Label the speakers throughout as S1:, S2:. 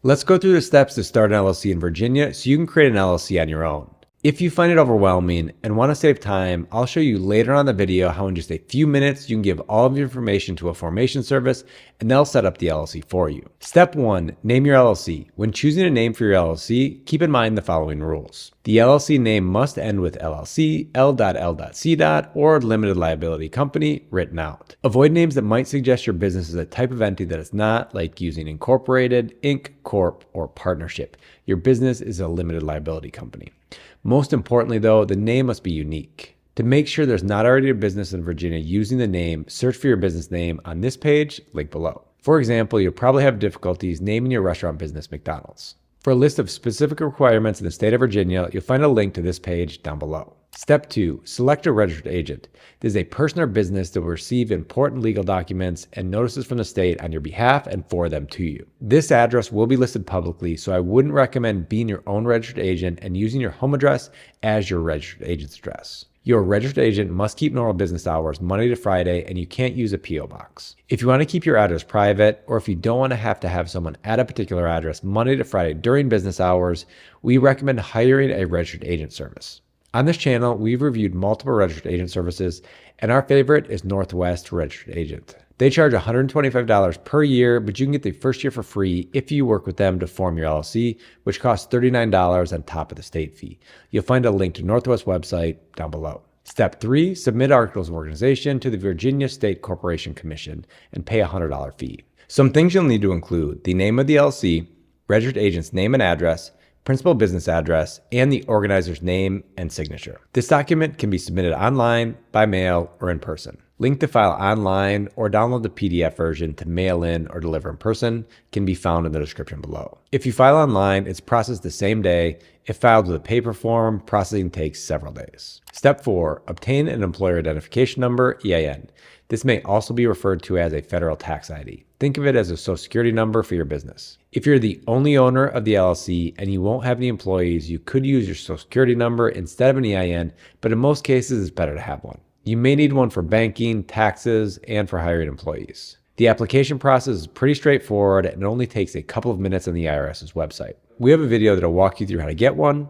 S1: Let's go through the steps to start an LLC in Virginia so you can create an LLC on your own. If you find it overwhelming and want to save time, I'll show you later on the video how in just a few minutes you can give all of your information to a formation service and they'll set up the LLC for you. Step 1, name your LLC. When choosing a name for your LLC, keep in mind the following rules. The LLC name must end with LLC, L.L.C. or limited liability company written out. Avoid names that might suggest your business is a type of entity that it's not, like using incorporated, Inc., Corp, or partnership. Your business is a limited liability company. Most importantly, though, the name must be unique. To make sure there's not already a business in Virginia using the name, search for your business name on this page, link below. For example, you'll probably have difficulties naming your restaurant business McDonald's. For a list of specific requirements in the state of Virginia, you'll find a link to this page down below. Step 2, select a registered agent. This is a person or business that will receive important legal documents and notices from the state on your behalf and forward them to you. This address will be listed publicly, so I wouldn't recommend being your own registered agent and using your home address as your registered agent's address. Your registered agent must keep normal business hours Monday to Friday, and you can't use a P.O. box. If you want to keep your address private, or if you don't want to have someone at a particular address Monday to Friday during business hours, we recommend hiring a registered agent service. On this channel, we've reviewed multiple registered agent services, and our favorite is Northwest Registered Agent. They charge $125 per year, but you can get the first year for free if you work with them to form your LLC, which costs $39 on top of the state fee. You'll find a link to Northwest website down below. Step 3, submit articles of organization to the Virginia State Corporation Commission and pay a $100 fee. Some things you'll need to include: the name of the LLC, registered agent's name and address, principal business address, and the organizer's name and signature. This document can be submitted online, by mail, or in person. Link to file online or download the PDF version to mail in or deliver in person can be found in the description below. If you file online, it's processed the same day. If filed with a paper form, processing takes several days. Step 4, obtain an employer identification number, EIN. This may also be referred to as a federal tax ID. Think of it as a social security number for your business. If you're the only owner of the LLC and you won't have any employees, you could use your social security number instead of an EIN, but in most cases, it's better to have one. You may need one for banking, taxes, and for hiring employees. The application process is pretty straightforward and it only takes a couple of minutes on the IRS's website. We have a video that'll walk you through how to get one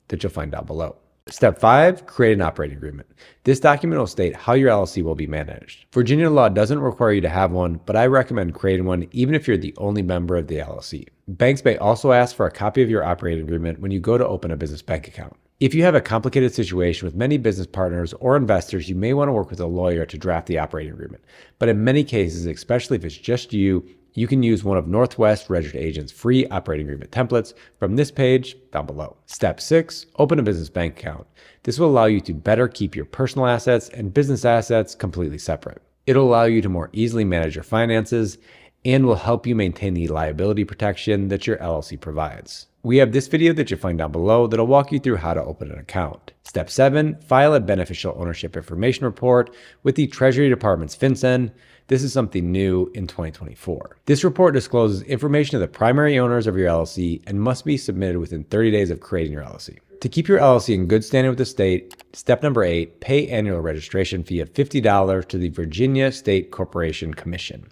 S1: that you'll find down below. Step 5, create an operating agreement. This document will state how your LLC will be managed. Virginia law doesn't require you to have one, but I recommend creating one even if you're the only member of the LLC. Banks may also ask for a copy of your operating agreement when you go to open a business bank account. If you have a complicated situation with many business partners or investors, you may want to work with a lawyer to draft the operating agreement. But in many cases, especially if it's just you can use one of Northwest Registered Agent's free operating agreement templates from this page down below. Step 6, open a business bank account. This will allow you to better keep your personal assets and business assets completely separate. It'll allow you to more easily manage your finances and will help you maintain the liability protection that your LLC provides. We have this video that you'll find down below that'll walk you through how to open an account. Step 7, file a beneficial ownership information report with the Treasury Department's FinCEN. This is something new in 2024. This report discloses information of the primary owners of your LLC and must be submitted within 30 days of creating your LLC. To keep your LLC in good standing with the state, step number 8, pay annual registration fee of $50 to the Virginia State Corporation Commission.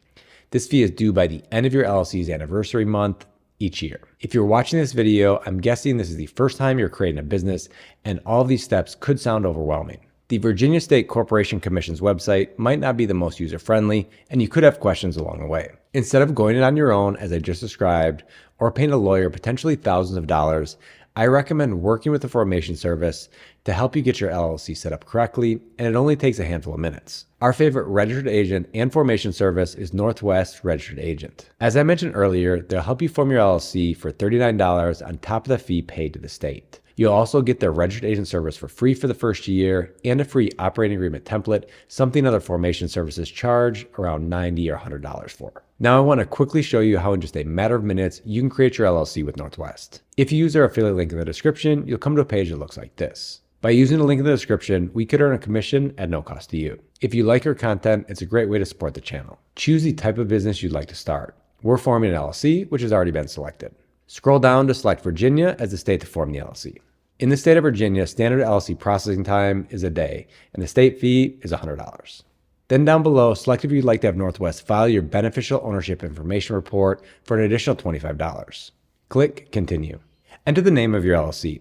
S1: This fee is due by the end of your LLC's anniversary month each year. If you're watching this video, I'm guessing this is the first time you're creating a business and all of these steps could sound overwhelming. The Virginia State Corporation Commission's website might not be the most user-friendly and you could have questions along the way. Instead of going it on your own, as I just described, or paying a lawyer potentially thousands of dollars, I recommend working with a formation service to help you get your LLC set up correctly, and it only takes a handful of minutes. Our favorite registered agent and formation service is Northwest Registered Agent. As I mentioned earlier, they'll help you form your LLC for $39 on top of the fee paid to the state. You'll also get their registered agent service for free for the first year and a free operating agreement template, something other formation services charge around $90 or $100 for. Now I want to quickly show you how in just a matter of minutes you can create your LLC with Northwest. If you use their affiliate link in the description, you'll come to a page that looks like this. By using the link in the description, we could earn a commission at no cost to you. If you like our content, it's a great way to support the channel. Choose the type of business you'd like to start. We're forming an LLC, which has already been selected. Scroll down to select Virginia as the state to form the LLC. In the state of Virginia, standard LLC processing time is a day, and the state fee is $100. Then down below, select if you'd like to have Northwest file your beneficial ownership information report for an additional $25. Click Continue. Enter the name of your LLC.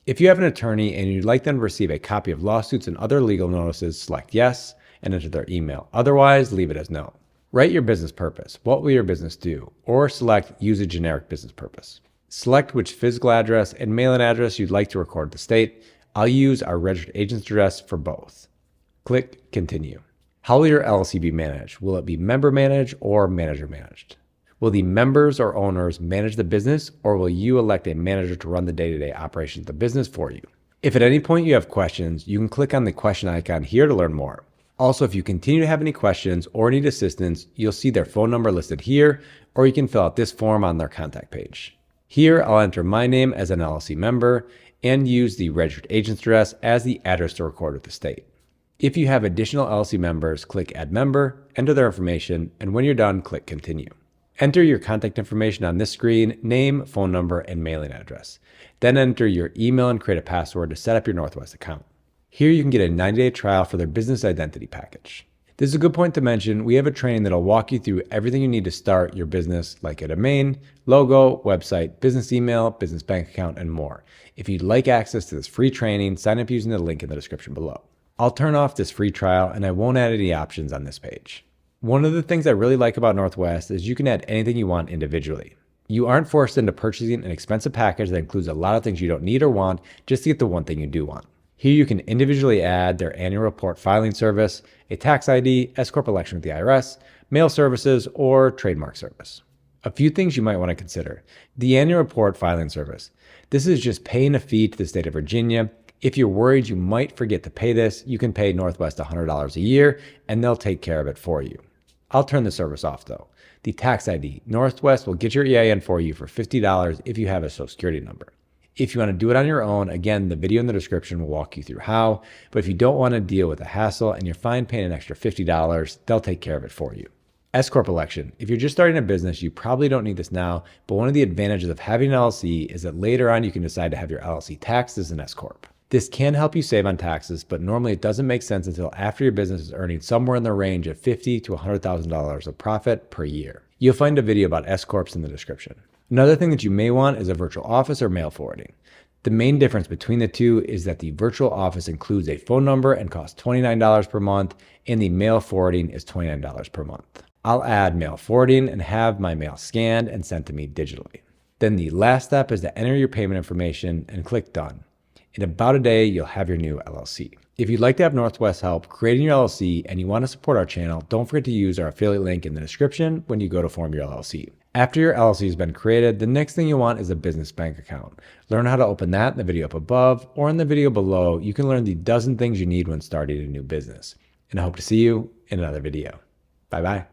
S1: If you have an attorney and you'd like them to receive a copy of lawsuits and other legal notices, select yes and enter their email. Otherwise, leave it as no. Write your business purpose. What will your business do? Or select use a generic business purpose. Select which physical address and mailing address you'd like to record the state. I'll use our registered agent's address for both. Click Continue. How will your LLC be managed? Will it be member managed or manager managed? Will the members or owners manage the business, or will you elect a manager to run the day-to-day operations of the business for you? If at any point you have questions, you can click on the question icon here to learn more. Also, if you continue to have any questions or need assistance, you'll see their phone number listed here, or you can fill out this form on their contact page. Here, I'll enter my name as an LLC member and use the registered agent's address as the address to record with the state. If you have additional LLC members, click Add Member, enter their information, and when you're done, click Continue. Enter your contact information on this screen, name, phone number, and mailing address. Then enter your email and create a password to set up your Northwest account. Here you can get a 90-day trial for their business identity package. This is a good point to mention. We have a training that'll walk you through everything you need to start your business, like a domain, logo, website, business email, business bank account, and more. If you'd like access to this free training, sign up using the link in the description below. I'll turn off this free trial and I won't add any options on this page. One of the things I really like about Northwest is you can add anything you want individually. You aren't forced into purchasing an expensive package that includes a lot of things you don't need or want just to get the one thing you do want. Here you can individually add their annual report filing service, a tax ID, S Corp election with the IRS, mail services, or trademark service. A few things you might want to consider. The annual report filing service. This is just paying a fee to the state of Virginia. If you're worried you might forget to pay this, you can pay Northwest $100 a year and they'll take care of it for you. I'll turn the service off though. The tax ID. Northwest will get your EIN for you for $50 if you have a social security number. If you want to do it on your own, again, the video in the description will walk you through how, but if you don't want to deal with the hassle and you're fine paying an extra $50, they'll take care of it for you. S Corp election. If you're just starting a business, you probably don't need this now, but one of the advantages of having an LLC is that later on you can decide to have your LLC taxed as an S Corp. This can help you save on taxes, but normally it doesn't make sense until after your business is earning somewhere in the range of $50,000 to $100,000 of profit per year. You'll find a video about S Corps in the description. Another thing that you may want is a virtual office or mail forwarding. The main difference between the two is that the virtual office includes a phone number and costs $29 per month, and the mail forwarding is $29 per month. I'll add mail forwarding and have my mail scanned and sent to me digitally. Then the last step is to enter your payment information and click Done. In about a day, you'll have your new LLC. If you'd like to have Northwest help creating your LLC and you want to support our channel, don't forget to use our affiliate link in the description when you go to form your LLC. After your LLC has been created, the next thing you want is a business bank account. Learn how to open that in the video up above, or in the video below, you can learn the dozen things you need when starting a new business. And I hope to see you in another video. Bye-bye.